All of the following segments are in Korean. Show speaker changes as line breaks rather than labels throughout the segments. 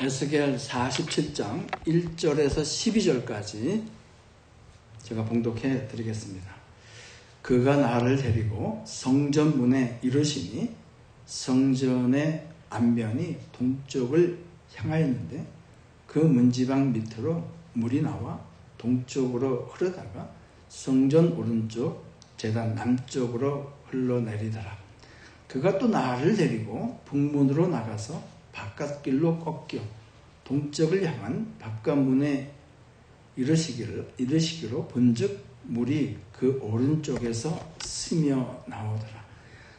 에스겔 47장 1절에서 12절까지 제가 봉독해 드리겠습니다. 그가 나를 데리고 성전 문에 이르시니 성전의 앞면이 동쪽을 향하였는데 그 문지방 밑으로 물이 나와 동쪽으로 흐르다가 성전 오른쪽 제단 남쪽으로 흘러내리더라. 그가 또 나를 데리고 북문으로 나가서 바깥길로 꺾여 동쪽을 향한 바깥문에 이르시기로 본즉 물이 그 오른쪽에서 스며 나오더라.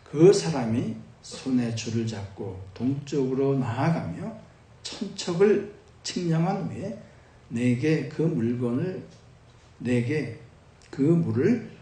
그 사람이 손에 줄을 잡고 동쪽으로 나아가며 천척을 측량한 후에 내게 그 물을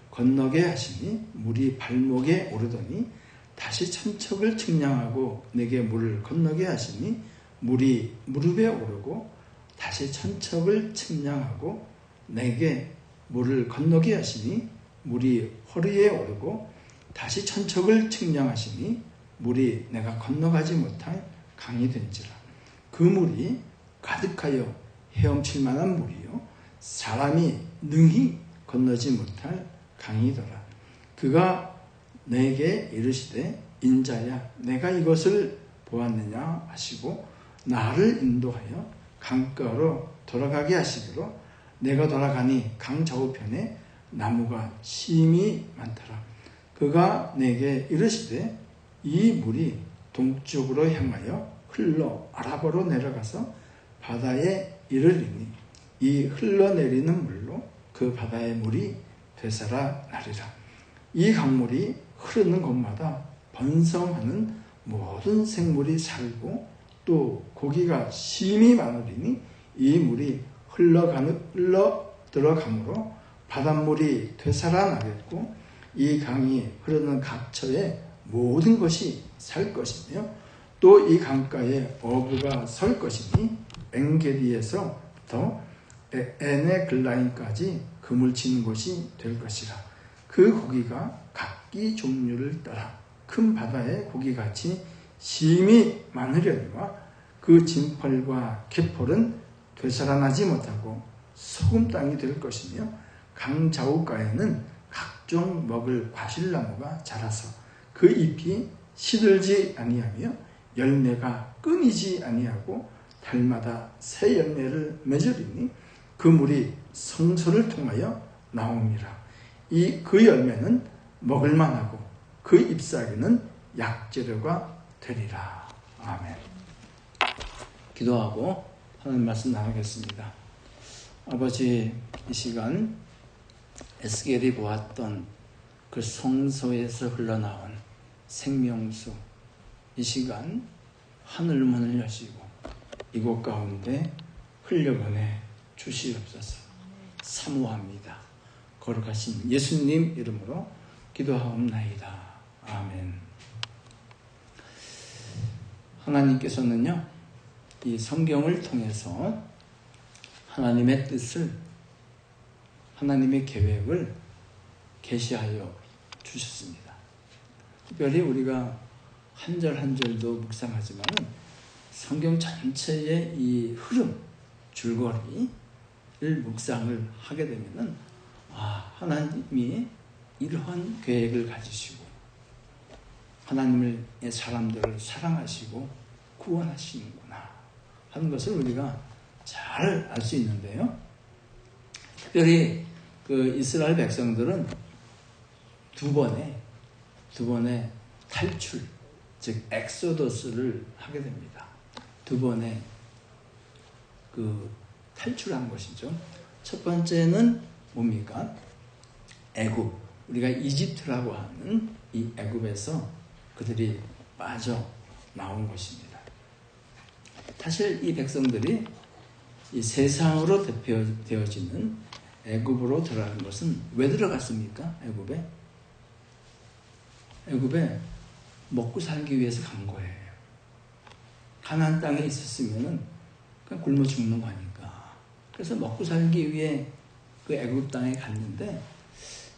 건너게 하시니 물이 발목에 오르더니 다시 천척을 측량하고 내게 물을 건너게 하시니 물이 무릎에 오르고 다시 천척을 측량하고 내게 물을 건너게 하시니 물이 허리에 오르고 다시 천척을 측량하시니 물이 내가 건너가지 못할 강이 된지라. 그 물이 가득하여 헤엄칠 만한 물이요 사람이 능히 건너지 못할 강이더라. 그가 내게 이르시되 인자야 내가 이것을 보았느냐 하시고 나를 인도하여 강가로 돌아가게 하시기로 내가 돌아가니 강 좌우편에 나무가 심히 많더라. 그가 내게 이르시되 이 물이 동쪽으로 향하여 흘러 아라바로 내려가서 바다에 이르리니 이 흘러내리는 물로 그 바다의 물이 되살아 나리라. 이 강물이 흐르는 곳마다 번성하는 모든 생물이 살고 또 고기가 심히 많으리니 이 물이 흘러 들어가므로 바닷물이 되살아 나겠고 이 강이 흐르는 각처에 모든 것이 살 것이며 또 이 강가에 어부가 설 것이니 엥게리에서 더 에네글라임까지 그물 치는 곳이 될 것이라. 그 고기가 각기 종류를 따라 큰 바다의 고기같이 심히 많으려니와 그 진펄과 갯벌은 되살아나지 못하고 소금 땅이 될 것이며 강 좌우가에는 각종 먹을 과실나무가 자라서 그 잎이 시들지 아니하며 열매가 끊이지 아니하고 달마다 새 열매를 맺으리니 그 물이 성소를 통하여 나옵니다. 그 열매는 먹을만하고 그 잎사귀는 약재료가 되리라. 아멘. 기도하고 하나님 말씀 나누겠습니다. 아버지, 이 시간 에스겔이 보았던 그 성소에서 흘러나온 생명수, 이 시간 하늘 문을 여시고 이곳 가운데 흘려보내 주시옵소서. 사모합니다. 거룩하신 예수님 이름으로 기도하옵나이다. 아멘. 하나님께서는요, 이 성경을 통해서 하나님의 뜻을, 하나님의 계획을 계시하여 주셨습니다. 특별히 우리가 한 절 한 절도 묵상하지만 성경 전체의 이 흐름, 줄거리를 묵상을 하게 되면은 하나님이 이러한 계획을 가지시고 하나님의 사람들을 사랑하시고 구원하시는구나 하는 것을 우리가 잘 알 수 있는데요. 특별히 그 이스라엘 백성들은 두 번의 탈출, 즉 엑소더스를 하게 됩니다. 두 번의 그 탈출한 것이죠. 첫 번째는 뭡니까? 애굽, 우리가 이집트라고 하는 이 애굽에서 그들이 빠져 나온 것입니다. 사실 이 백성들이 이 세상으로 대표되어지는 애굽으로 들어간 것은 왜 들어갔습니까? 애굽에 먹고 살기 위해서 간 거예요. 가나안 땅에 있었으면은 그냥 굶어 죽는 거니까. 그래서 먹고 살기 위해 그 애굽 땅에 갔는데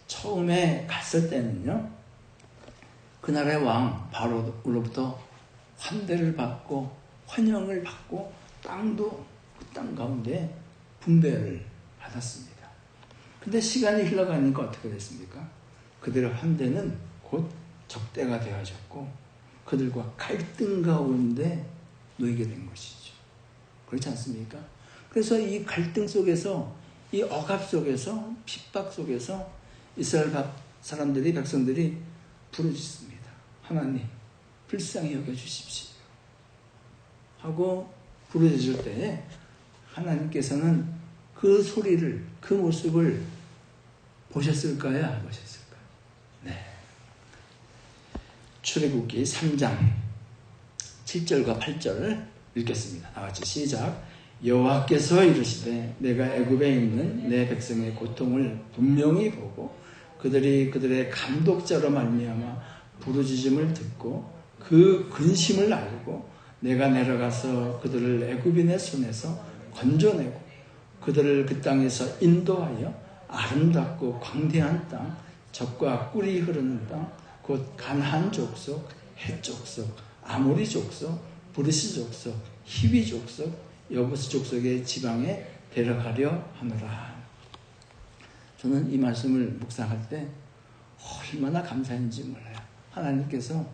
처음에 갔을 때는요, 그 나라의 왕 바로로부터 환대를 받고 환영을 받고 땅도 그 땅 가운데 분배를 받았습니다. 근데 시간이 흘러가니까 어떻게 됐습니까? 그들의 환대는 곧 적대가 되어졌고 그들과 갈등 가운데 놓이게 된 것이죠. 그렇지 않습니까? 그래서 이 갈등 속에서, 이 억압 속에서, 핍박 속에서 이스라엘 사람들이, 백성들이 부르짖습니다. 하나님, 불쌍히 여겨주십시오. 하고 부르짖을 때에 하나님께서는 그 소리를, 그 모습을 보셨을까요? 안 보셨을까요? 네. 출애굽기 3장 7절과 8절을 읽겠습니다. 나같이 시작. 여호와께서 이르시되 내가 애굽에 있는 내 백성의 고통을 분명히 보고 그들이 그들의 감독자로 말미암아 부르짖음을 듣고 그 근심을 알고 내가 내려가서 그들을 애굽인의 손에서 건져내고 그들을 그 땅에서 인도하여 아름답고 광대한 땅, 젖과 꿀이 흐르는 땅, 곧 가나안 족속, 헷 족속, 아모리 족속, 브리스 족속, 히위 족속, 여부스 족속의 지방에 데려가려 하노라. 저는 이 말씀을 묵상할 때 얼마나 감사한지 몰라요. 하나님께서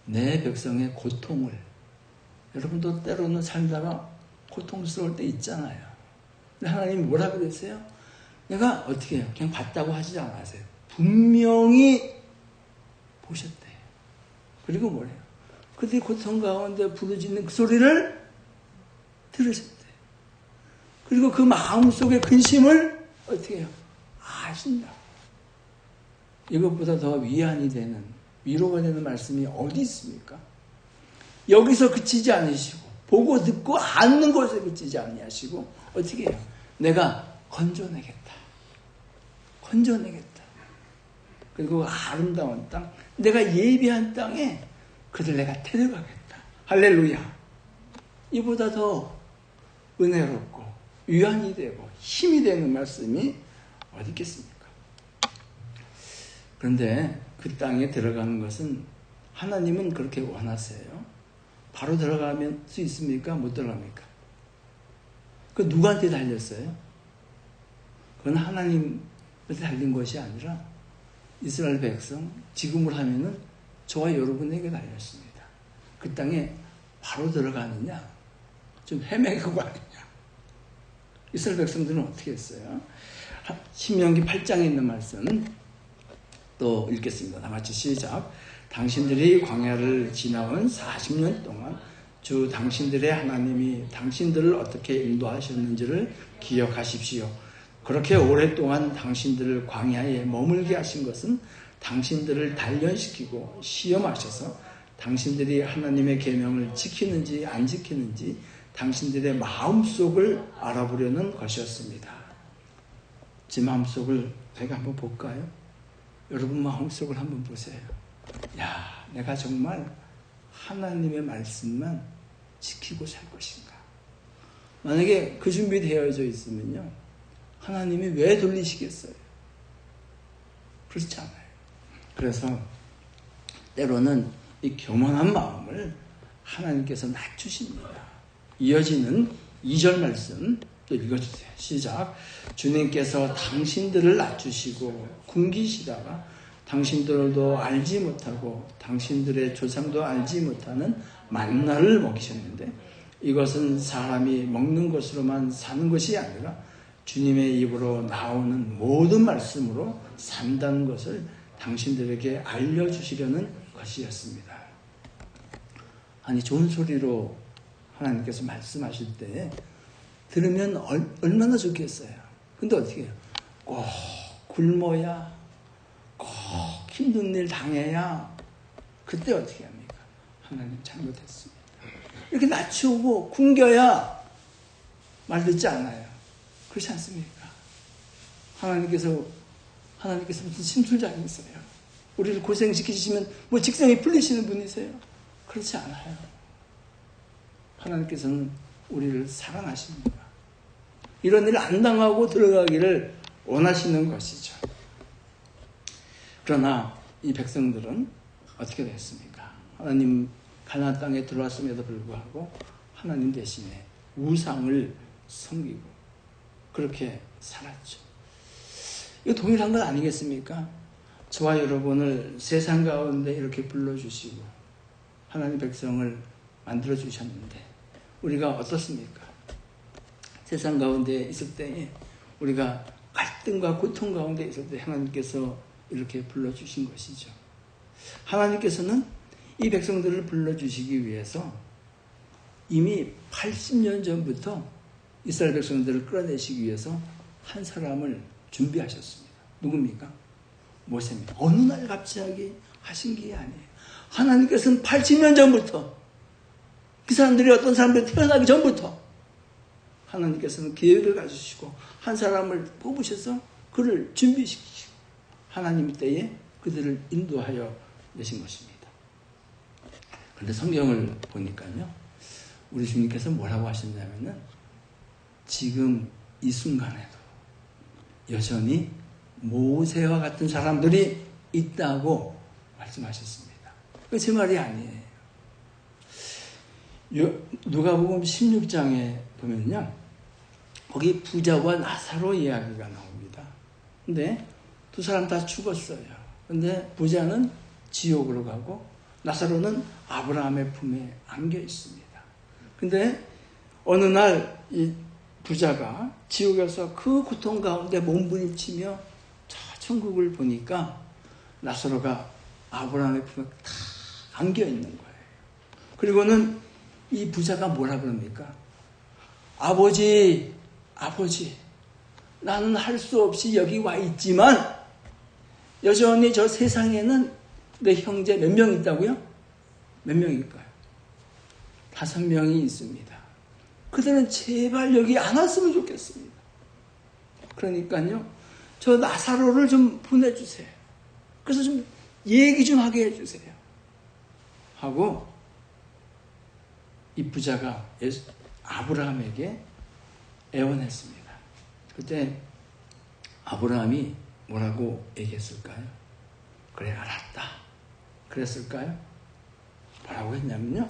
내 백성의 고통을, 여러분도 때로는 살다가 고통스러울 때 있잖아요. 근데 하나님이 뭐라 그랬어요? 내가 어떻게 해요? 그냥 봤다고 하지 않으세요. 분명히 보셨대요. 그리고 뭐래요? 그들이 고통 가운데 부르짖는 그 소리를 들으셨대요. 그리고 그 마음속의 근심을 어떻게 해요? 아신다. 이것보다 더 위안이 되는, 위로가 되는 말씀이 어디 있습니까? 여기서 그치지 않으시고 보고 듣고 아는 것에 그치지 아니하시고 어떻게 해요? 내가 건져내겠다. 건져내겠다. 그리고 아름다운 땅, 내가 예비한 땅에 그들 내가 데려가겠다. 할렐루야. 이보다 더 은혜롭고 위안이 되고 힘이 되는 말씀이 어디 있겠습니까? 그런데 그 땅에 들어가는 것은 하나님은 그렇게 원하세요. 바로 들어가면 수 있습니까? 못 들어갑니까? 그 누구한테 달렸어요? 그건 하나님한테 달린 것이 아니라 이스라엘 백성, 지금을 하면은 저와 여러분에게 달렸습니다. 그 땅에 바로 들어가느냐, 좀 헤매고 가느냐. 이스라엘 백성들은 어떻게 했어요? 신명기 8장에 있는 말씀은 또 읽겠습니다. 다같이 시작. 당신들이 광야를 지나온 40년 동안 주 당신들의 하나님이 당신들을 어떻게 인도하셨는지를 기억하십시오. 그렇게 오랫동안 당신들을 광야에 머물게 하신 것은 당신들을 단련시키고 시험하셔서 당신들이 하나님의 계명을 지키는지 안 지키는지 당신들의 마음속을 알아보려는 것이었습니다. 제 마음속을 제가 한번 볼까요? 여러분 마음속을 한번 보세요. 야, 내가 정말 하나님의 말씀만 지키고 살 것인가? 만약에 그 준비 되어져 있으면요, 하나님이 왜 돌리시겠어요? 그렇지 않아요. 그래서 때로는 이 교만한 마음을 하나님께서 낮추십니다. 이어지는 2절 말씀 또 읽어주세요. 시작. 주님께서 당신들을 낮추시고 굶기시다가 당신들도 알지 못하고 당신들의 조상도 알지 못하는 만나를 먹이셨는데 이것은 사람이 먹는 것으로만 사는 것이 아니라 주님의 입으로 나오는 모든 말씀으로 산다는 것을 당신들에게 알려주시려는 것이었습니다. 아니, 좋은 소리로 하나님께서 말씀하실 때 들으면 얼마나 좋겠어요. 근데 어떻게 해요? 꼭 굶어야, 꼭 힘든 일 당해야 그때 어떻게 합니까? 하나님 잘못했습니다. 이렇게 낮추고 굶겨야 말 듣지 않아요. 그렇지 않습니까? 하나님께서 무슨 심술장이세요? 우리를 고생시키시면 뭐 직성이 풀리시는 분이세요? 그렇지 않아요. 하나님께서는 우리를 사랑하십니다. 이런 일을 안 당하고 들어가기를 원하시는 것이죠. 그러나 이 백성들은 어떻게 됐습니까? 하나님 가나안 땅에 들어왔음에도 불구하고 하나님 대신에 우상을 섬기고 그렇게 살았죠. 이거 동일한 건 아니겠습니까? 저와 여러분을 세상 가운데 이렇게 불러주시고 하나님 백성을 만들어주셨는데 우리가 어떻습니까? 세상 가운데 있을 때에 우리가 갈등과 고통 가운데 있을 때 하나님께서 이렇게 불러주신 것이죠. 하나님께서는 이 백성들을 불러주시기 위해서 이미 80년 전부터 이스라엘 백성들을 끌어내시기 위해서 한 사람을 준비하셨습니다. 누굽니까? 모세입니다. 어느 날 갑자기 하신 게 아니에요. 하나님께서는 80년 전부터 그 사람들이 어떤 사람들이 태어나기 전부터 하나님께서는 계획을 가지시고 한 사람을 뽑으셔서 그를 준비시키시고 하나님 때에 그들을 인도하여 내신 것입니다. 그런데 성경을 보니까요, 우리 주님께서 뭐라고 하셨냐면은 지금 이 순간에도 여전히 모세와 같은 사람들이 있다고 말씀하셨습니다. 그 제 말이 아니에요. 누가복음 16장에 보면요, 거기 부자와 나사로 이야기가 나옵니다. 근데 두 사람 다 죽었어요. 근데 부자는 지옥으로 가고 나사로는 아브라함의 품에 안겨 있습니다. 근데 어느 날 이 부자가 지옥에서 그 고통 가운데 몸부림치며 저 천국을 보니까 나사로가 아브라함의 품에 다 안겨 있는 거예요. 그리고는 이 부자가 뭐라 그럽니까? 아버지, 나는 할 수 없이 여기 와 있지만 여전히 저 세상에는 내 형제 몇 명 있다고요? 몇 명일까요? 5명이 있습니다. 그들은 제발 여기 안 왔으면 좋겠습니다. 그러니까요, 저 나사로를 좀 보내주세요. 그래서 좀 얘기 좀 하게 해주세요. 하고 이 부자가 아브라함에게 애원했습니다. 그때 아브라함이 뭐라고 얘기했을까요? 그래, 알았다. 그랬을까요? 뭐라고 했냐면요,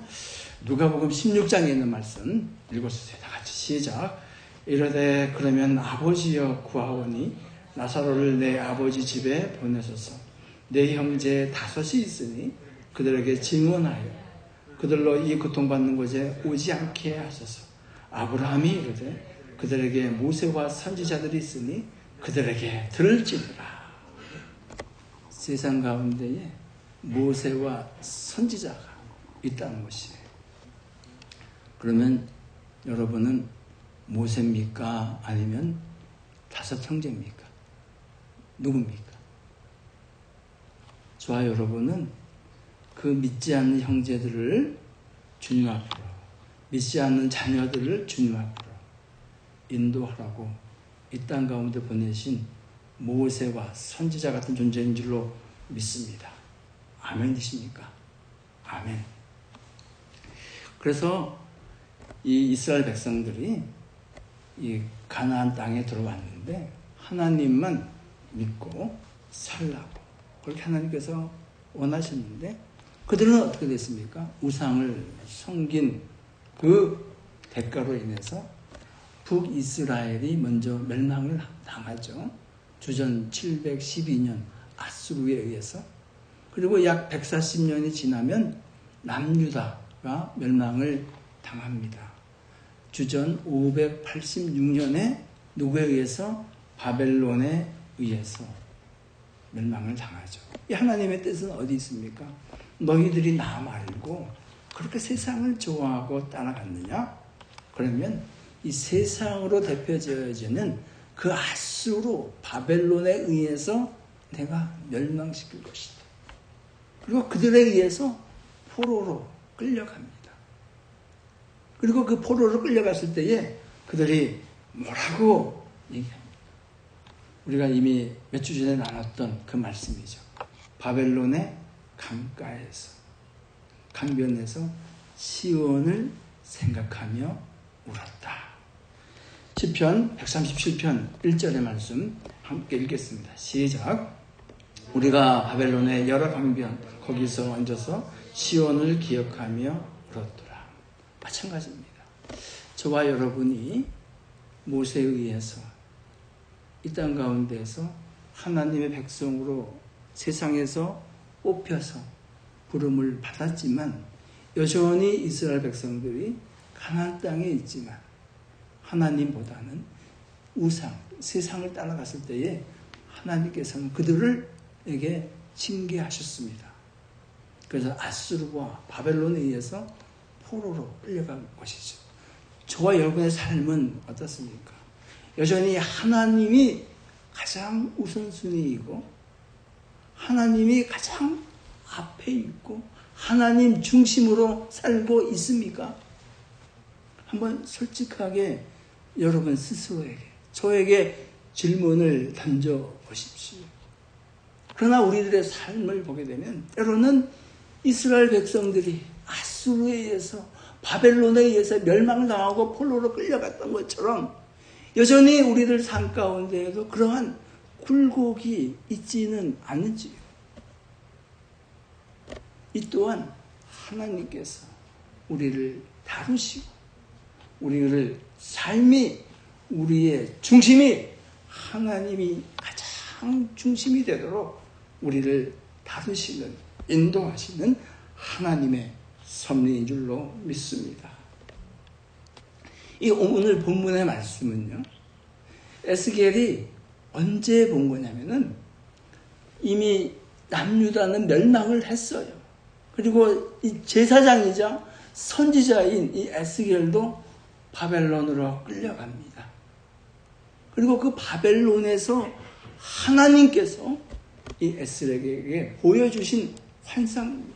누가복음 16장에 있는 말씀 읽어주세요. 다 같이 시작. 이르되 그러면 아버지여 구하오니 나사로를 내 아버지 집에 보내소서. 내 형제 5이 있으니 그들에게 증언하여 그들로 이 고통받는 곳에 오지 않게 하소서. 아브라함이 이르되 그들에게 모세와 선지자들이 있으니 그들에게 들을지니라. 세상 가운데에 모세와 선지자가 있다는 것이에요. 그러면 여러분은 모세입니까? 아니면 5 형제입니까? 누굽니까? 저와 여러분은 그 믿지 않는 형제들을 주님 앞으로, 믿지 않는 자녀들을 주님 앞으로 인도하라고 이 땅 가운데 보내신 모세와 선지자 같은 존재인 줄로 믿습니다. 아멘이십니까? 아멘. 그래서 이 이스라엘 백성들이 이 가나안 땅에 들어왔는데 하나님만 믿고 살라고 그렇게 하나님께서 원하셨는데 그들은 어떻게 됐습니까? 우상을 섬긴 그 대가로 인해서 북이스라엘이 먼저 멸망을 당하죠. 주전 712년 아수르에 의해서. 그리고 약 140년이 지나면 남유다가 멸망을 당합니다. 주전 586년에 누구에 의해서? 바벨론에 의해서 멸망을 당하죠. 이 하나님의 뜻은 어디 있습니까? 너희들이 나 말고 그렇게 세상을 좋아하고 따라갔느냐? 그러면 이 세상으로 대표되어지는 그 아수르 바벨론에 의해서 내가 멸망시킬 것이다. 그리고 그들에 의해서 포로로 끌려갑니다. 그리고 그 포로로 끌려갔을 때에 그들이 뭐라고 얘기합니다. 우리가 이미 몇 주 전에 나눴던 그 말씀이죠. 바벨론의 강가에서, 강변에서 시온을 생각하며 울었다. 시편 137편 1절의 말씀 함께 읽겠습니다. 시작. 우리가 바벨론의 여러 강변 거기서 앉아서 시온을 기억하며 울었더라. 마찬가지입니다. 저와 여러분이 모세에 의해서 이 땅 가운데에서 하나님의 백성으로 세상에서 뽑혀서 부름을 받았지만 여전히 이스라엘 백성들이 가나안 땅에 있지만 하나님보다는 우상, 세상을 따라갔을 때에 하나님께서는 그들에게 징계하셨습니다. 그래서 아수르와 바벨론에 의해서 포로로 끌려간 것이죠. 저와 여러분의 삶은 어떻습니까? 여전히 하나님이 가장 우선순위이고 하나님이 가장 앞에 있고 하나님 중심으로 살고 있습니까? 한번 솔직하게 여러분 스스로에게, 저에게 질문을 던져보십시오. 그러나 우리들의 삶을 보게 되면 때로는 이스라엘 백성들이 아수르에 의해서 바벨론에 의해서 멸망당하고 포로로 끌려갔던 것처럼 여전히 우리들 삶 가운데에도 그러한 굴곡이 있지는 않은지요. 이 또한 하나님께서 우리를 다루시고 우리를 삶이 우리의 중심이 하나님이 가장 중심이 되도록 우리를 다루시는 인도하시는 하나님의 섭리인 줄로 믿습니다. 이 오늘 본문의 말씀은요, 에스겔이 언제 본 거냐면은 이미 남유다는 멸망을 했어요. 그리고 이 제사장이자 선지자인 이 에스겔도 바벨론으로 끌려갑니다. 그리고 그 바벨론에서 하나님께서 이 에스겔에게 보여주신 환상입니다.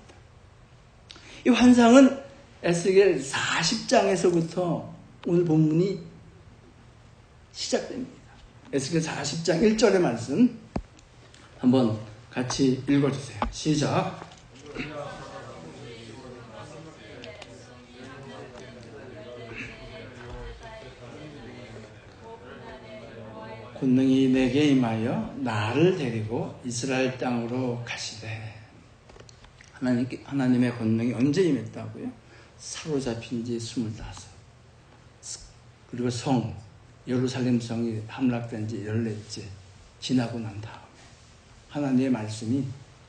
이 환상은 에스겔 40장에서부터 오늘 본문이 시작됩니다. 에스겔 40장 1절의 말씀 한번 같이 읽어주세요. 시작. 권능이 내게 임하여 나를 데리고 이스라엘 땅으로 가시되. 하나님의 권능이 언제 임했다고요? 사로잡힌 지 25. 그리고 예루살렘 성이 함락된 지 14째 지나고 난 다음에 하나님의 말씀이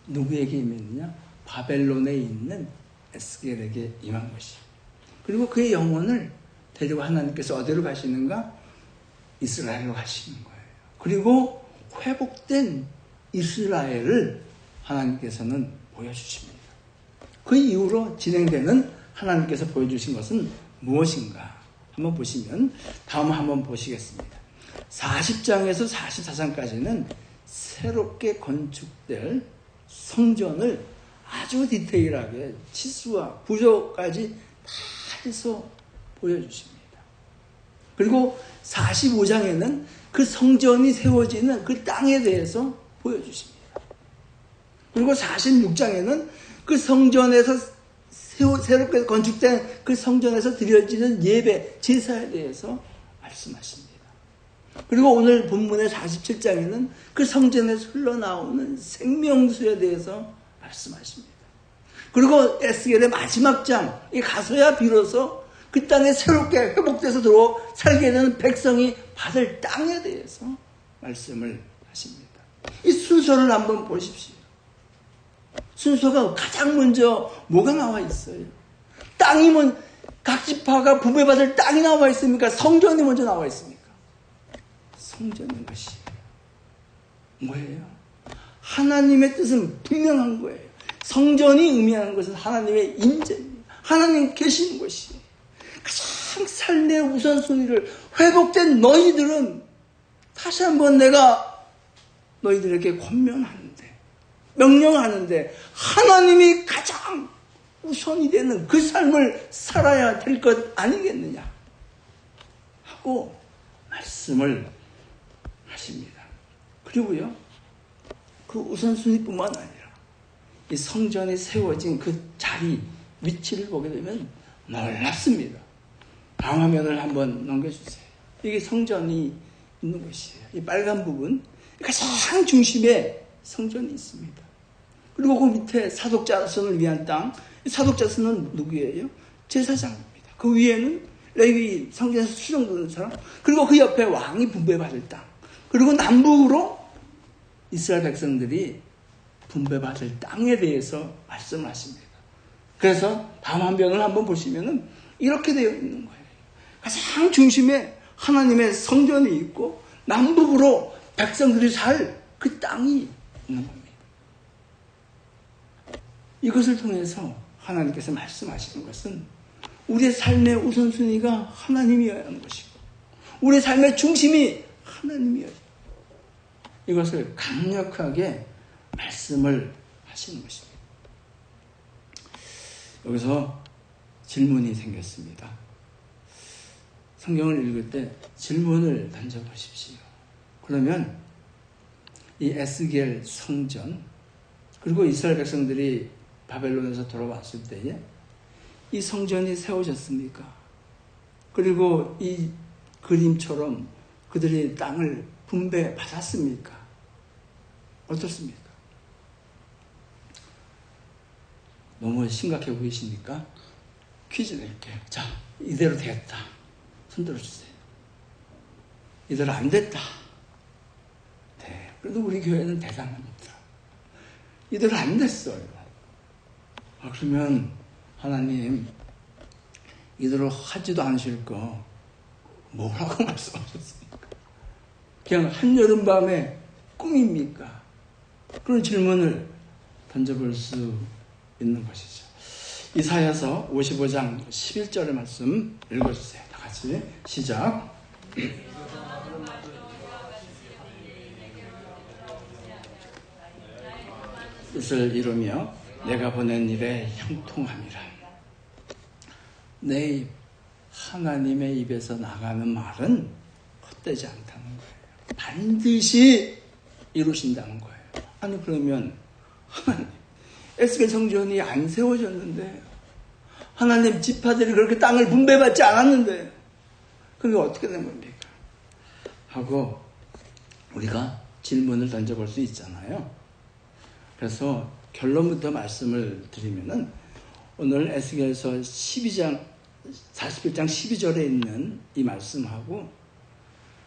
누구에게 임했느냐? 바벨론에 있는 에스겔에게 임한 것이에요. 그리고 그의 영혼을 데리고 하나님께서 어디로 가시는가? 이스라엘로 가시는 거예요. 그리고 회복된 이스라엘을 하나님께서는 보여주십니다. 그 이후로 진행되는 하나님께서 보여주신 것은 무엇인가? 한번 보시면 다음 한번 보시겠습니다. 40장에서 44장까지는 새롭게 건축될 성전을 아주 디테일하게 치수와 구조까지 다 해서 보여주십니다. 그리고 45장에는 그 성전이 세워지는 그 땅에 대해서 보여주십니다. 그리고 46장에는 그 성전에서 새롭게 건축된 그 성전에서 드려지는 예배, 제사에 대해서 말씀하십니다. 그리고 오늘 본문의 47장에는 그 성전에서 흘러나오는 생명수에 대해서 말씀하십니다. 그리고 에스겔의 마지막 장에 가서야 비로소 그 땅에 새롭게 회복돼서 들어오 살게 되는 백성이 받을 땅에 대해서 말씀을 하십니다. 이 순서를 한번 보십시오. 순서가 가장 먼저 뭐가 나와 있어요? 땅이면 각 지파가 부배받을 땅이 나와 있습니까? 성전이 먼저 나와 있습니까? 성전인 것이에요. 뭐예요? 하나님의 뜻은 분명한 거예요. 성전이 의미하는 것은 하나님의 임재입니다. 하나님 계시는 것이에요. 가장 삶의 우선순위를 회복된 너희들은 다시 한번 내가 너희들에게 권면하는데 명령하는데 하나님이 가장 우선이 되는 그 삶을 살아야 될 것 아니겠느냐 하고 말씀을 하십니다. 그리고요, 그 우선순위뿐만 아니라 이 성전이 세워진 그 자리, 위치를 보게 되면 놀랍습니다. 다음 화면을 한번 넘겨주세요. 이게 성전이 있는 곳이에요. 이 빨간 부분, 가장 중심에 성전이 있습니다. 그리고 그 밑에 사독자손을 위한 땅, 사독자손은 누구예요? 제사장입니다. 그 위에는 레위 성전에서 수종드는 사람, 그리고 그 옆에 왕이 분배받을 땅, 그리고 남북으로 이스라엘 백성들이 분배받을 땅에 대해서 말씀하십니다. 그래서 밤한병을 한번 보시면은 이렇게 되어 있는 거예요. 가장 중심에 하나님의 성전이 있고 남북으로 백성들이 살 그 땅이 있는 겁니다. 이것을 통해서 하나님께서 말씀하시는 것은 우리의 삶의 우선순위가 하나님이어야 하는 것이고 우리의 삶의 중심이 하나님이어야 합니다. 이것을 강력하게 말씀을 하시는 것입니다. 여기서 질문이 생겼습니다. 성경을 읽을 때 질문을 던져보십시오. 그러면 이 에스겔 성전, 그리고 이스라엘 백성들이 바벨론에서 돌아왔을 때에 이 성전이 세워졌습니까? 그리고 이 그림처럼 그들이 땅을 분배받았습니까? 어떻습니까? 너무 심각해 보이십니까? 퀴즈 낼게요. 자, 이대로 되었다. 손 들어주세요. 이대로 안 됐다. 네. 그래도 우리 교회는 대단합니다. 이대로 안 됐어요. 그러면 하나님 이대로 하지도 않으실 거 뭐라고 말씀하셨습니까? 그냥 한여름밤의 꿈입니까? 그런 질문을 던져볼 수 있는 것이죠. 이사야서 55장 11절의 말씀 읽어주세요. 다 같이 시작. 뜻을 이루며 내가 보낸 일에 형통함이라. 내 입, 하나님의 입에서 나가는 말은 헛되지 않다는 거예요. 반드시 이루신다는 거예요. 아니 그러면 하나님, 에스겔 성전이 안 세워졌는데 하나님 지파들이 그렇게 땅을 분배받지 않았는데 그게 어떻게 된 겁니까? 하고 우리가 질문을 던져볼 수 있잖아요. 그래서 결론부터 말씀을 드리면은 오늘 에스겔서 41장 12절에 있는 이 말씀하고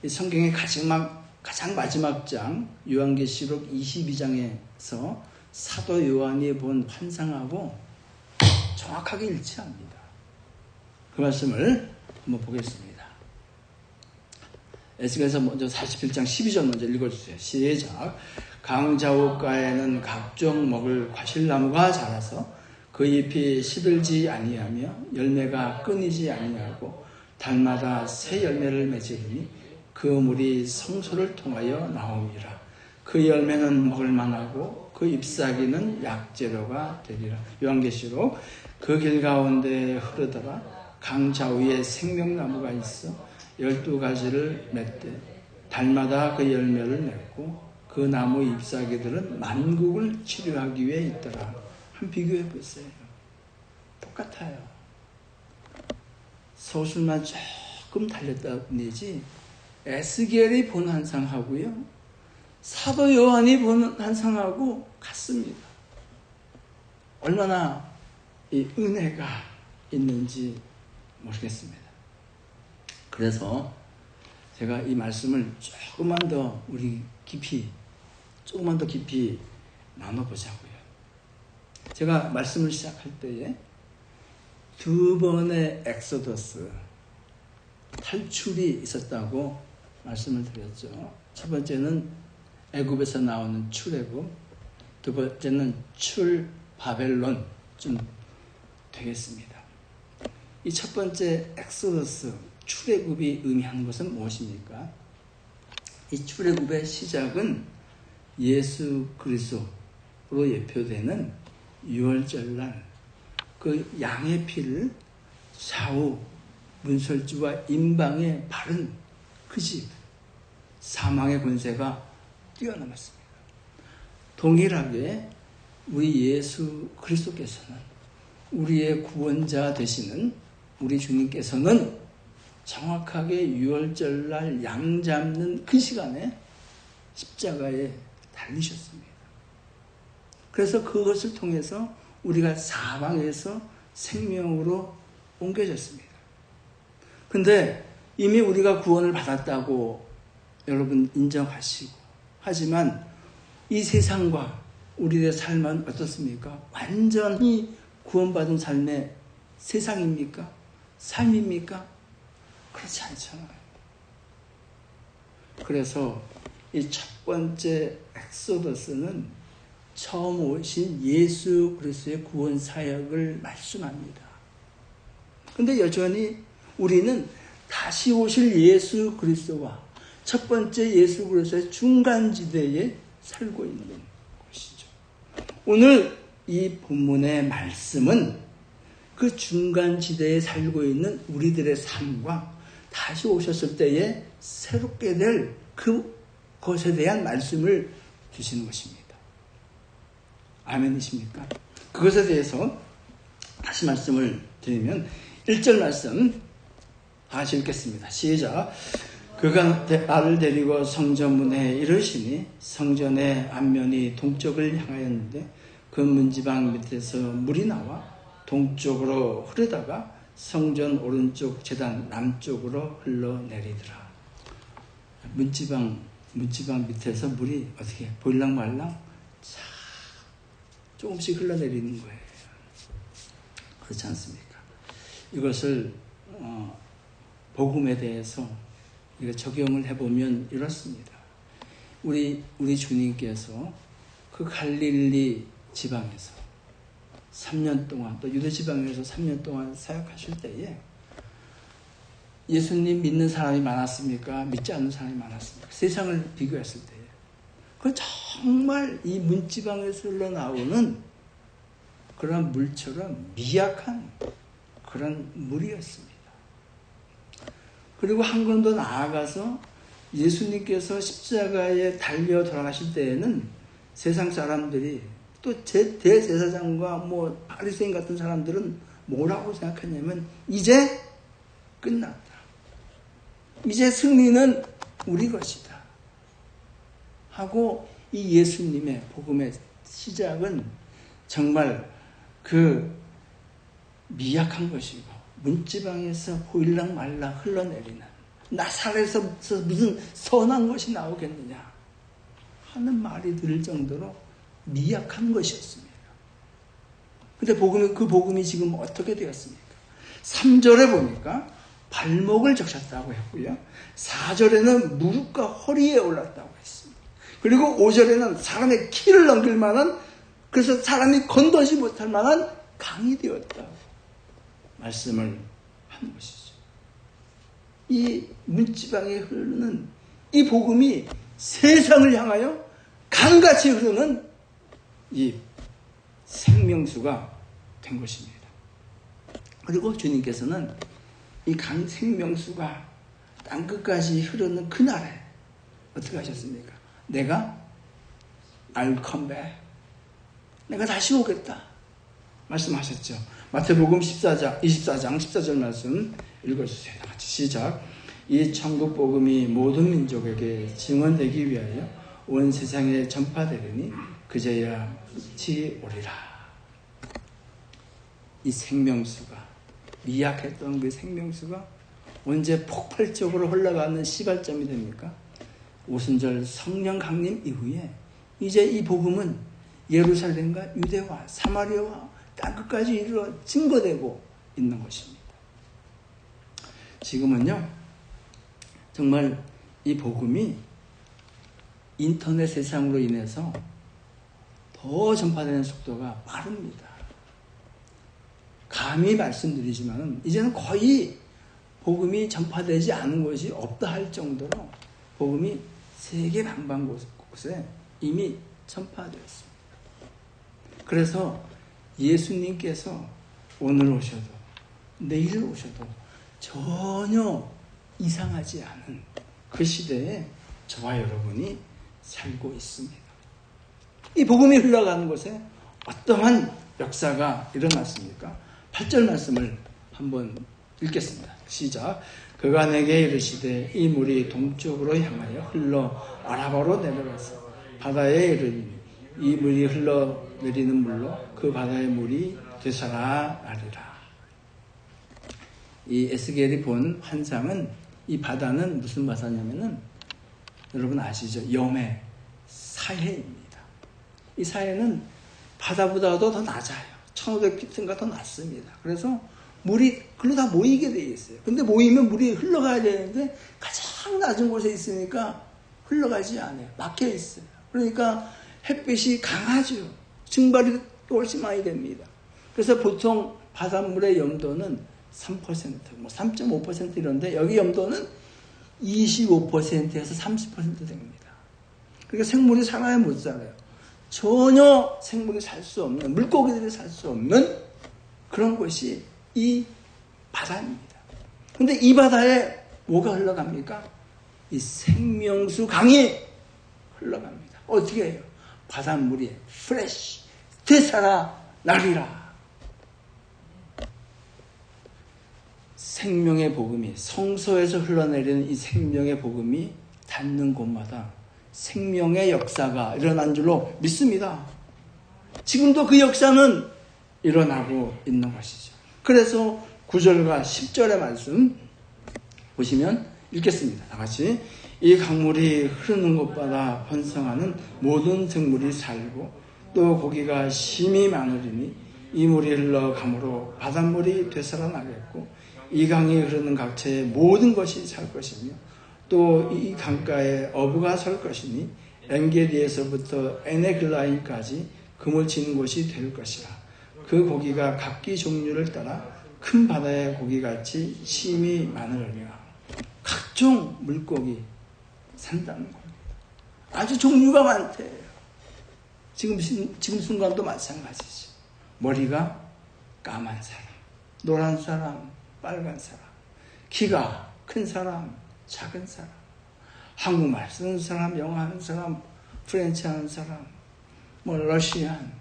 이 성경의 가장 마지막 장 요한계시록 22장에서 사도 요한이 본 환상하고 정확하게 일치합니다. 그 말씀을 한번 보겠습니다. 에스겔서 먼저 41장 12절 먼저 읽어주세요. 시작. 강자옥가에는 각종 먹을 과실나무가 자라서 그 잎이 시들지 아니하며 열매가 끊이지 아니하고 달마다 새 열매를 맺으리니 그 물이 성소를 통하여 나옵니다. 그 열매는 먹을 만하고 그 잎사귀는 약재료가 되리라. 요한계시록 그 길 가운데 흐르다가 강자 위에 생명나무가 있어 12가지를 맺되 달마다 그 열매를 맺고 그 나무 잎사귀들은 만국을 치료하기 위해 있더라. 한번 비교해 보세요. 똑같아요. 서술만 조금 달렸다 뿐이지 에스겔이 본 환상하고요 사도 요한이 본 환상하고 같습니다. 얼마나 이 은혜가 있는지 모르겠습니다. 그래서 제가 이 말씀을 조금만 더 깊이 나눠보자고요. 제가 말씀을 시작할 때에 두 번의 엑소더스, 탈출이 있었다고 말씀을 드렸죠. 첫 번째는 애굽에서 나오는 출애굽, 두 번째는 출바벨론쯤 되겠습니다. 이 첫 번째 엑소더스, 출애굽이 의미하는 것은 무엇입니까? 이 출애굽의 시작은 예수 그리스도로 예표되는 유월절날 그 양의 피를 좌우 문설주와 임방에 바른 그 집, 사망의 권세가 뛰어넘었습니다. 동일하게 우리 예수 그리스도께서는 우리의 구원자 되시는 우리 주님께서는 정확하게 유월절날 양 잡는 그 시간에 십자가에 달리셨습니다. 그래서 그것을 통해서 우리가 사망에서 생명으로 옮겨졌습니다. 근데 이미 우리가 구원을 받았다고 여러분 인정하시고, 하지만 이 세상과 우리의 삶은 어떻습니까? 완전히 구원받은 삶의 세상입니까? 삶입니까? 그렇지 않잖아요. 그래서 이 첫 번째 엑소더스는 처음 오신 예수 그리스도의 구원 사역을 말씀합니다. 근데 여전히 우리는 다시 오실 예수 그리스도와 첫 번째 예수 그리스도의 중간지대에 살고 있는 것이죠. 오늘 이 본문의 말씀은 그 중간지대에 살고 있는 우리들의 삶과 다시 오셨을 때에 새롭게 될 그것에 대한 말씀을 주시는 것입니다. 아멘이십니까? 그것에 대해서 다시 말씀을 드리면 1절 말씀 다시 읽겠습니다. 시작. 그가 나를 데리고 성전문에 이르시니 성전의 앞면이 동쪽을 향하였는데 그 문지방 밑에서 물이 나와 동쪽으로 흐르다가 성전 오른쪽 제단 남쪽으로 흘러내리더라. 문지방 밑에서 물이 어떻게 보일랑말랑 조금씩 흘러내리는 거예요. 그렇지 않습니까? 이것을 복음에 대해서 적용을 해보면 이렇습니다. 우리 주님께서 그 갈릴리 지방에서 3년 동안, 또 유대 지방에서 3년 동안 사역하실 때에 예수님 믿는 사람이 많았습니까? 믿지 않는 사람이 많았습니까? 세상을 비교했을 때에 그 정말 이 문지방에서 흘러나오는 그런 물처럼 미약한 그런 물이었습니다. 그리고 한 걸음 더 나아가서 예수님께서 십자가에 달려 돌아가실 때에는 세상 사람들이 또 대제사장과 바리새인 같은 사람들은 뭐라고 생각했냐면 이제 끝났다. 이제 승리는 우리 것이다. 하고 이 예수님의 복음의 시작은 정말 그 미약한 것이고 문지방에서 보일랑말랑 흘러내리는 나사렛에서 무슨 선한 것이 나오겠느냐 하는 말이 들 정도로 미약한 것이었습니다. 근데 그 복음이 지금 어떻게 되었습니까? 3절에 보니까 발목을 적셨다고 했고요. 4절에는 무릎과 허리에 올랐다고 했습니다. 그리고 5절에는 사람의 키를 넘길 만한, 그래서 사람이 건너지 못할 만한 강이 되었다고 말씀을 한 것이죠. 이 문지방에 흐르는 이 복음이 세상을 향하여 강같이 흐르는 이 생명수가 된 것입니다. 그리고 주님께서는 이 강 생명수가 땅끝까지 흐르는 그날에 어떻게 하셨습니까? 내가 I'll come back. 내가 다시 오겠다 말씀하셨죠. 마태복음 24장 14절 말씀 읽어주세요. 다 같이 시작. 이 천국 복음이 모든 민족에게 증언되기 위하여 온 세상에 전파되리니 그제야 끝이 오리라. 이 생명수가, 미약했던 그 생명수가 언제 폭발적으로 흘러가는 시발점이 됩니까? 오순절 성령 강림 이후에 이제 이 복음은 예루살렘과 유대와 사마리아와 땅끝까지 이르러 증거되고 있는 것입니다. 지금은요, 정말 이 복음이 인터넷 세상으로 인해서 더 전파되는 속도가 빠릅니다. 감히 말씀드리지만 이제는 거의 복음이 전파되지 않은 것이 없다 할 정도로 복음이 세계 방방곳곳에 이미 전파되었습니다. 그래서 예수님께서 오늘 오셔도 내일 오셔도 전혀 이상하지 않은 그 시대에 저와 여러분이 살고 있습니다. 이 복음이 흘러가는 곳에 어떠한 역사가 일어났습니까? 8절 말씀을 한번 읽겠습니다. 시작. 그가 내게 이르시되 이 물이 동쪽으로 향하여 흘러 아라바로 내려가서 바다에 이르니 이 물이 흘러내리는 물로 그 바다의 물이 되살아나리라. 이 에스겔이 본 환상은 이 바다는 무슨 바다냐면은 여러분 아시죠? 염해, 사해입니다. 이 사해는 바다보다도 더 낮아요. 1500피트인가 더 낮습니다. 그래서 물이 글로 다 모이게 돼 있어요. 근데 모이면 물이 흘러가야 되는데 가장 낮은 곳에 있으니까 흘러가지 않아요. 막혀 있어요. 그러니까 햇빛이 강하죠. 증발이 훨씬 많이 됩니다. 그래서 보통 바닷물의 염도는 3%, 뭐 3.5% 이런데 여기 염도는 25%에서 30% 됩니다. 그러니까 생물이 살아야 못 살아요. 전혀 생물이 살 수 없는, 물고기들이 살 수 없는 그런 곳이 이 바다입니다. 근데 이 바다에 뭐가 흘러갑니까? 이 생명수 강이 흘러갑니다. 어떻게 해요? 바닷물이 프레쉬, 되살아 나리라. 생명의 복음이, 성소에서 흘러내리는 이 생명의 복음이 닿는 곳마다 생명의 역사가 일어난 줄로 믿습니다. 지금도 그 역사는 일어나고 있는 것이죠. 그래서 9절과 10절의 말씀 보시면 읽겠습니다. 다 같이. 이 강물이 흐르는 곳마다 번성하는 모든 생물이 살고 또 고기가 심히 많으리니 이 물이 흘러가므로 바닷물이 되살아나겠고 이 강이 흐르는 각처의 모든 것이 살 것이며 또 이 강가에 어부가 설 것이니 엔게디에서부터 에네글라임까지 금을 치는 곳이 될 것이라. 그 고기가 각기 종류를 따라 큰 바다의 고기같이 심히 많으리라. 각종 물고기 산다는 겁니다. 아주 종류가 많대요. 지금 순간도 마찬가지죠. 머리가 까만 사람, 노란 사람, 빨간 사람, 키가 큰 사람, 작은 사람, 한국말 쓰는 사람, 영어 하는 사람, 프렌치 하는 사람, 뭐 러시안,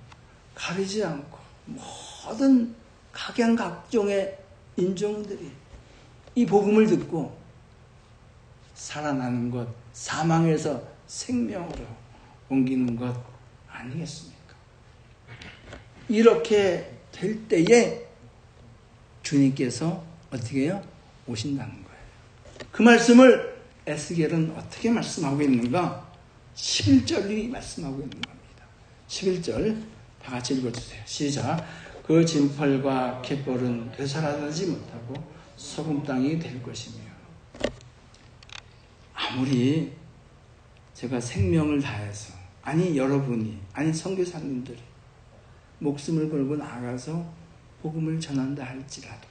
가리지 않고 모든 각양각종의 인종들이 이 복음을 듣고 살아나는 것, 사망에서 생명으로 옮기는 것 아니겠습니까? 이렇게 될 때에 주님께서 어떻게 해요? 오신다는 거예요. 그 말씀을 에스겔은 어떻게 말씀하고 있는가? 11절이 말씀하고 있는 겁니다. 11절 다 같이 읽어주세요. 시작. 그 진펄과 갯벌은 되살아나지 못하고 소금 땅이 될 것이며. 아무리 제가 생명을 다해서, 아니 여러분이, 아니 선교사님들이 목숨을 걸고 나가서 복음을 전한다 할지라도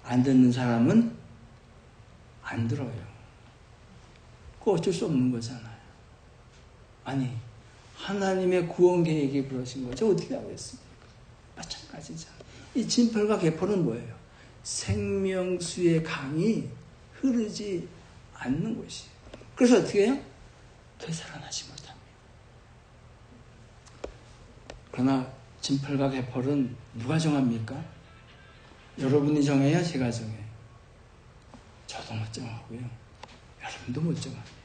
안 듣는 사람은 안 들어요. 그거 어쩔 수 없는 거잖아요. 아니 하나님의 구원 계획이 그러신 거죠. 어떻게 하겠습니까? 마찬가지잖아요. 이 진펄과 갯벌은 뭐예요? 생명수의 강이 흐르지 않는 곳이에요. 그래서 어떻게 해요? 되살아나지 못합니다. 그러나 진펄과 갯벌은 누가 정합니까? 여러분이 정해야 제가 정해요. 저도 못 정하고요. 여러분도 못 정합니다.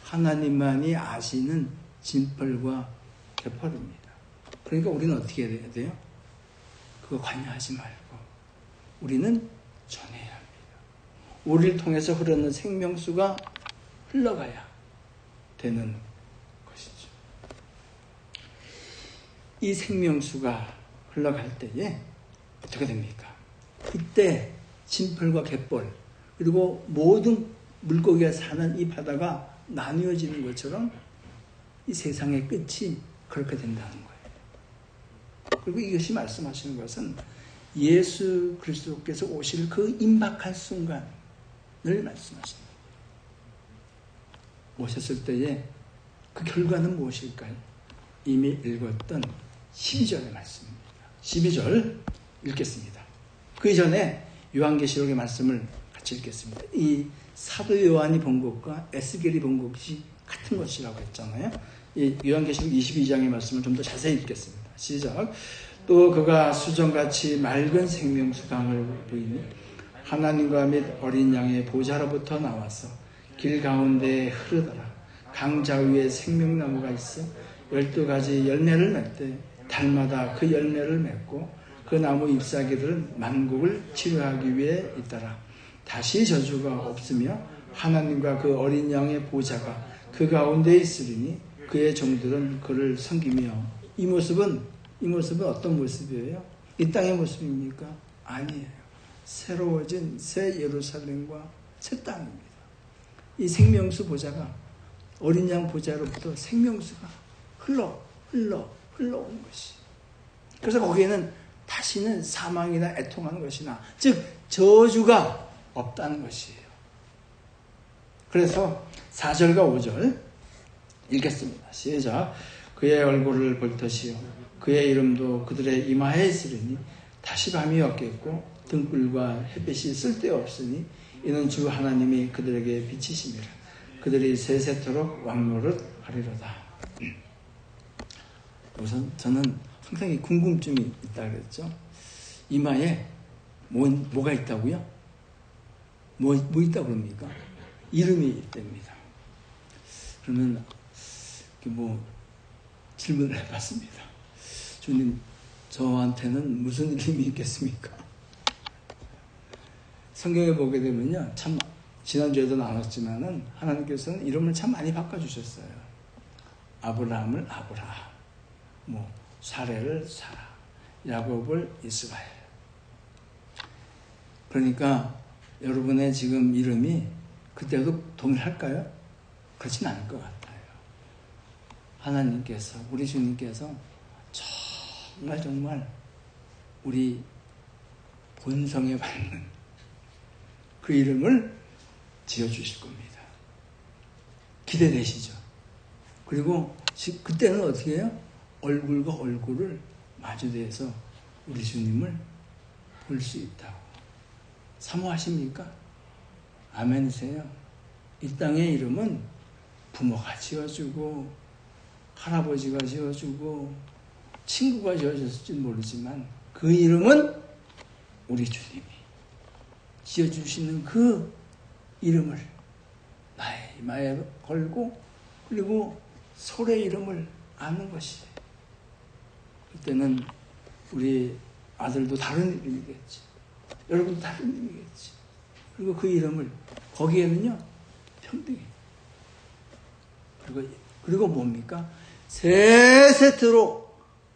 하나님만이 아시는 진펄과 갯벌입니다. 그러니까 우리는 어떻게 해야 돼요? 그거 관여하지 말고 우리는 전해야 합니다. 우리를 통해서 흐르는 생명수가 흘러가야 되는 것이죠. 이 생명수가 흘러갈 때에 어떻게 됩니까? 그때 진펄과 갯벌 그리고 모든 물고기가 사는 이 바다가 나뉘어지는 것처럼 이 세상의 끝이 그렇게 된다는 거예요. 그리고 이것이 말씀하시는 것은 예수 그리스도께서 오실 그 임박한 순간을 말씀하십니다. 오셨을 때에 그 결과는 무엇일까요? 이미 읽었던 12절의 말씀입니다. 12절 읽겠습니다. 그 이전에 요한계시록의 말씀을 같이 읽겠습니다. 이 사도 요한이 본 것과 에스겔이 본 것이 같은 것이라고 했잖아요. 이 요한계시록 22장의 말씀을 좀 더 자세히 읽겠습니다. 시작. 또 그가 수정같이 맑은 생명수 강을 보이니 하나님과 및 어린 양의 보좌로부터 나와서 길 가운데에 흐르더라. 강자 위에 생명나무가 있어 12가지 열매를 맺되 달마다 그 열매를 맺고 그 나무 잎사귀들은 만국을 치료하기 위해 있더라. 다시 저주가 없으며 하나님과 그 어린 양의 보좌가 그 가운데 있으리니 그의 종들은 그를 섬기며. 이 모습은 어떤 모습이에요? 이 땅의 모습입니까? 아니에요. 새로워진 새 예루살렘과 새 땅입니다. 이 생명수 보좌가, 어린 양 보좌로부터 생명수가 흘러온 것이. 그래서 거기에는 다시는 사망이나 애통하는 것이나, 즉 저주가 없다는 것이에요. 그래서 4절과 5절 읽겠습니다. 시작. 그의 얼굴을 볼 것이요 그의 이름도 그들의 이마에 있으리니 다시 밤이 없겠고 등불과 햇빛이 쓸데없으니 이는 주 하나님이 그들에게 비치심이라. 그들이 세세토록 왕노릇 하리로다. 우선 저는 항상 이 궁금증이 있다 그랬죠. 이마에 뭐가 있다고요? 뭐 있다고 그럽니까? 이름이 있답니다. 그러면 질문을 해봤습니다. 주님, 저한테는 무슨 이름이 있겠습니까? 성경에 보게 되면요, 참 지난주에도 나눴지만은 하나님께서는 이름을 참 많이 바꿔주셨어요. 아브라함을 아브라함, 사레를 사라, 야곱을 이스라엘. 그러니까 여러분의 지금 이름이 그때도 동일할까요? 그렇진 않을 것 같아요. 하나님께서, 우리 주님께서 정말 우리 본성에 맞는 그 이름을 지어주실 겁니다. 기대되시죠? 그리고 그때는 어떻게 해요? 얼굴과 얼굴을 마주대서 우리 주님을 볼 수 있다고. 사모하십니까? 아멘이세요? 이 땅의 이름은 부모가 지어주고 할아버지가 지어주고 친구가 지어줬을지 모르지만 그 이름은 우리 주님이 지어주시는 그 이름을 나의 이마에 걸고 그리고 솔의 이름을 아는 것이에요. 그때는 우리 아들도 다른 이름이겠지. 여러분도 다른 이름이겠지. 그리고 그 이름을 거기에는요 평등해. 그리고 뭡니까? 세세토록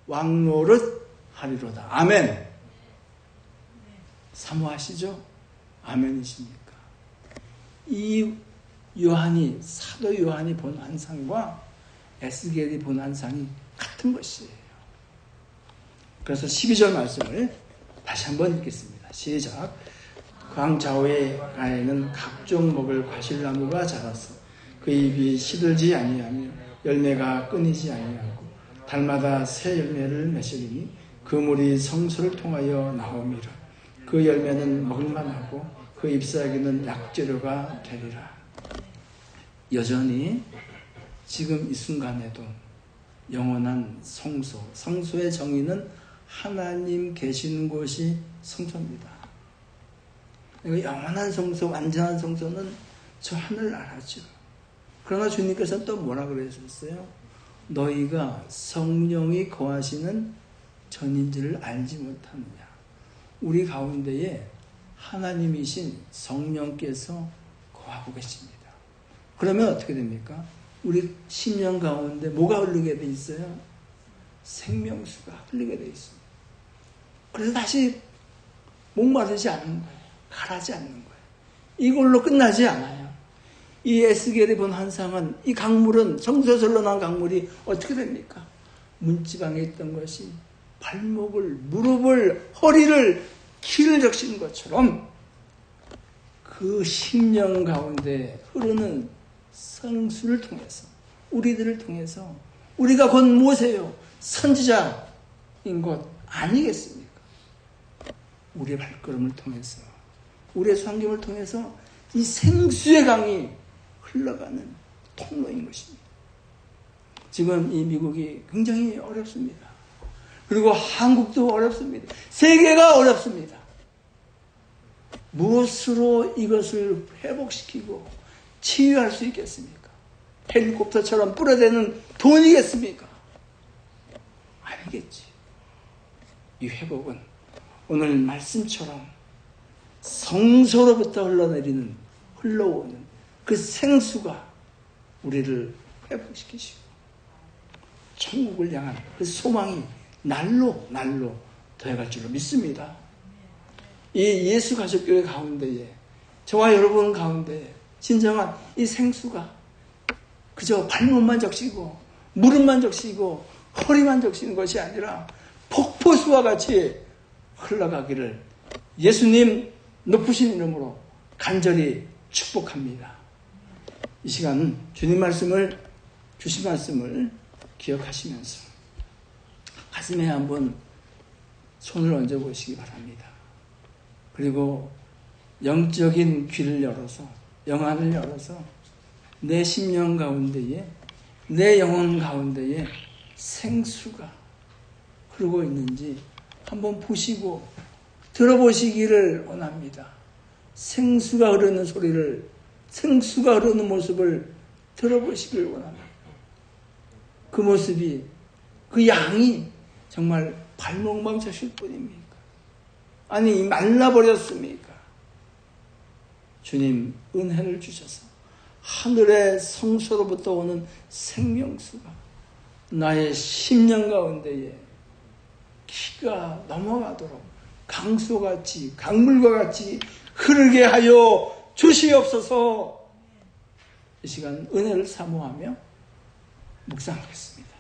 왕노릇 하리로다. 아멘. 사모하시죠? 아멘이십니까? 이 사도 요한이 본 환상과 에스겔이 본 환상이 같은 것이에요. 그래서 12절 말씀을 다시 한번 읽겠습니다. 시작. 강 좌우에 가에는 각종 먹을 과실나무가 자라서 그 잎이 시들지 아니하며 열매가 끊이지 아니하고 달마다 새 열매를 맺으리니 그 물이 성소를 통하여 나오미라. 그 열매는 먹을만하고 그 잎사귀는 약재료가 되리라. 여전히 지금 이 순간에도 영원한 성소의 정의는 하나님 계시는 곳이 성소입니다. 영원한 성소, 완전한 성소는 저 하늘나라죠. 그러나 주님께서는 또 뭐라 그러셨어요? 너희가 성령이 거하시는 전인지를 알지 못하느냐. 우리 가운데에 하나님이신 성령께서 거하고 계십니다. 그러면 어떻게 됩니까? 우리 심령 가운데 뭐가 흐르게 돼 있어요? 생명수가 흐르게 돼 있습니다. 그래서 다시 목마르지 않는 거예요. 가라지 않는 거예요. 이걸로 끝나지 않아요. 이 에스겔이 본 환상은, 이 강물은, 성소에서 흘러나온 강물이 어떻게 됩니까? 문지방에 있던 것이 발목을, 무릎을, 허리를, 키를 적시는 것처럼 그 심령 가운데 흐르는 성수를 통해서, 우리들을 통해서, 우리가 곧 모세요, 선지자인 것 아니겠습니까? 우리의 발걸음을 통해서, 우리의 섬김을 통해서 이 생수의 강이 흘러가는 통로인 것입니다. 지금 이 미국이 굉장히 어렵습니다. 그리고 한국도 어렵습니다. 세계가 어렵습니다. 무엇으로 이것을 회복시키고 치유할 수 있겠습니까? 헬리콥터처럼 뿌려대는 돈이겠습니까? 아니겠지. 이 회복은 오늘 말씀처럼 성소로부터 흘러오는 그 생수가 우리를 회복시키시고 천국을 향한 그 소망이 날로 더해갈 줄로 믿습니다. 이 예수 가족교회 가운데에 저와 여러분 가운데에 진정한 이 생수가 그저 발목만 적시고 무릎만 적시고 허리만 적시는 것이 아니라 폭포수와 같이 흘러가기를 예수님 높으신 이름으로 간절히 축복합니다. 이 시간 주님 말씀을 주신 말씀을 기억하시면서 가슴에 한번 손을 얹어 보시기 바랍니다. 그리고 영적인 귀를 열어서 영안을 열어서 내 심령 가운데에 내 영혼 가운데에 생수가 흐르고 있는지 한번 보시고 들어보시기를 원합니다. 생수가 흐르는 소리를, 생수가 흐르는 모습을 들어보시기를 원합니다. 그 모습이, 그 양이 정말 발목만 젖실 뿐입니까? 아니 말라버렸습니까? 주님 은혜를 주셔서 하늘의 성소로부터 오는 생명수가 나의 심령 가운데에 기가 넘어가도록 강수같이 강물과 같이 흐르게 하여 주시옵소서. 이 시간 은혜를 사모하며 묵상하겠습니다.